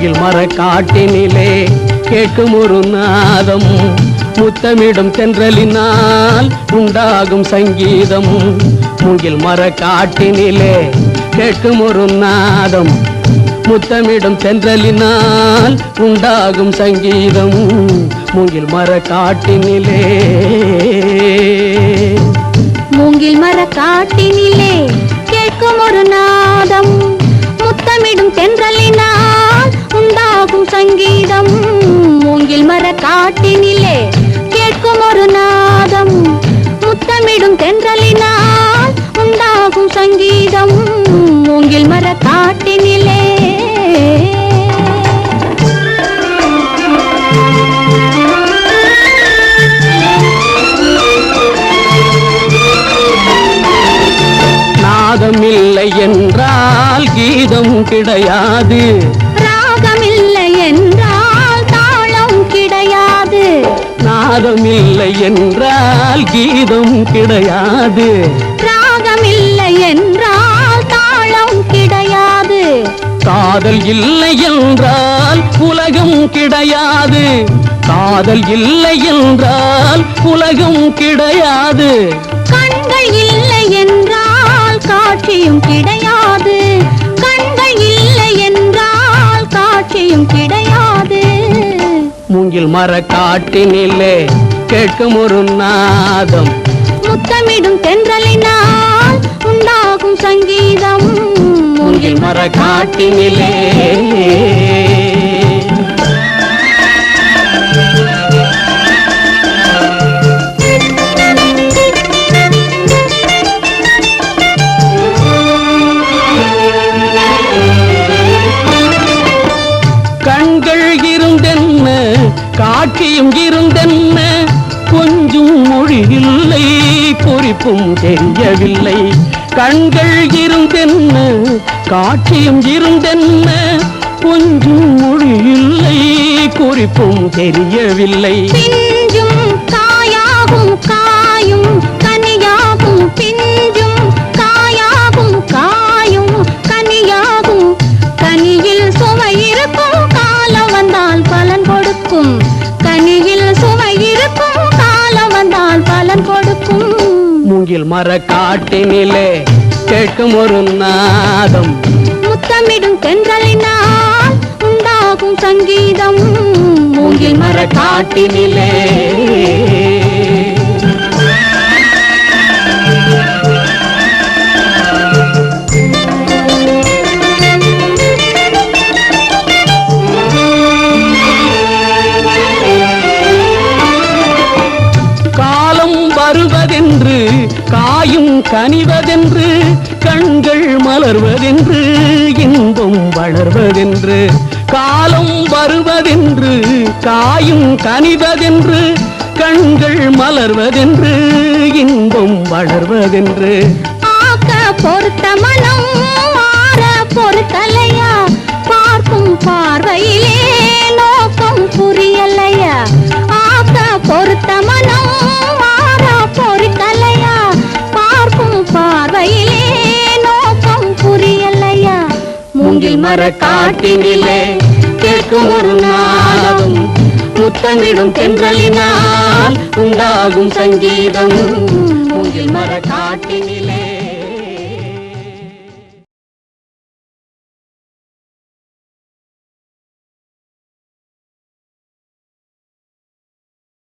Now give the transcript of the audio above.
மூங்கில் மர காட்டினிலே கேட்கும் ஒரு நாதம் முத்தமிடும் தென்றலினால் உண்டாகும் சங்கீதம். மூங்கில் மர காட்டினிலே கேட்கும் ஒரு நாதம் முத்தமிடும் தென்றலினால் உண்டாகும் சங்கீதம். மூங்கில் மர காட்டினிலே மூங்கில் மர காட்டினிலே கேட்கும் ஒரு நாதம் முத்தமிடும் தென்றலினால் உண்டாகும் சங்கீதம். மூங்கில் மர காட்டினிலே கேட்கும் ஒரு நாதம் முத்தமிடும் தென்றலினால் உண்டாகும் சங்கீதம். மூங்கில் மர காட்டினிலே நாதமில்லை என்றால் கீதம் கிடையாது, ராகமில்லை என்றால் தாளம் கிடையாது. நாதமில்லை என்றால் கீதம் கிடையாது, ராகமில்லை என்றால் தாளம் கிடையாது. காதல் இல்லை என்றால் உலகம் கிடையாது, காதல் இல்லை என்றால் உலகம் கிடையாது. கண்கள் இல்லை என்றால் காட்சியும் கிடையாது, கண்கள் இல்லை என்றால் காட்சியும் கிடையாது. மூங்கில் மர காட்டினிலே கேட்கும் ஒரு நாதம் முத்தமிடும் தென்றலினால் உண்டாகும் சங்கீதம். மூங்கில் மர காட்டினிலே கண்கள் இருந்தென்ன காட்சியும் இருந்தென்ன கொஞ்சம் மொழி இல்லை குறிப்பும் தெரியவில்லை. கண்கள் இருந்தென்ன காட்சியும் இருந்தென்ன கொஞ்சம் மொழி இல்லை குறிப்பும் தெரியவில்லை. பிஞ்சும் காயாகும் காயும் கனியாகும், பிஞ்சும் காயாகும் காயும் கனியாகும். கனியில் சுவை இருக்கும் காலம் வந்தால் பலன் கொடுக்கும், கனியில் சுவை இருக்கும் காலம் வந்தால் பலன் கொடுக்கும். மூங்கில் மர காட்டினிலே கேட்கும் ஒரு நாதம் முத்தமிடும் தென்றலினால் உண்டாகும் சங்கீதம். மூங்கில் மர காட்டினிலே வருவதென்று காயும் கனிவதென்று கண்கள் மலர்வதென்று இன்பம் வளர்வதென்று. காலம் வருவதென்று காயும் கனிவதென்று கண்கள் மலர்வதென்று இன்பம் வளர்வதென்று. ஆக்க பொறுத்த மனம் மாற பொறுத்தலையா, பார்க்கும் பார்வையிலே நோக்கம் புரியலையா. ஆக்க பொறுத்த மனம் மாற பொறுத்தலையா, பார்க்கும் பார்வையிலே நோக்கம் புரியலையா. மூங்கில் மர காட்டினிலே கேட்கும் ஒரு நாதம் முத்தமிடும் தென்றலினால் உண்டாகும் சங்கீதம். மூங்கில் மர காட்டினிலே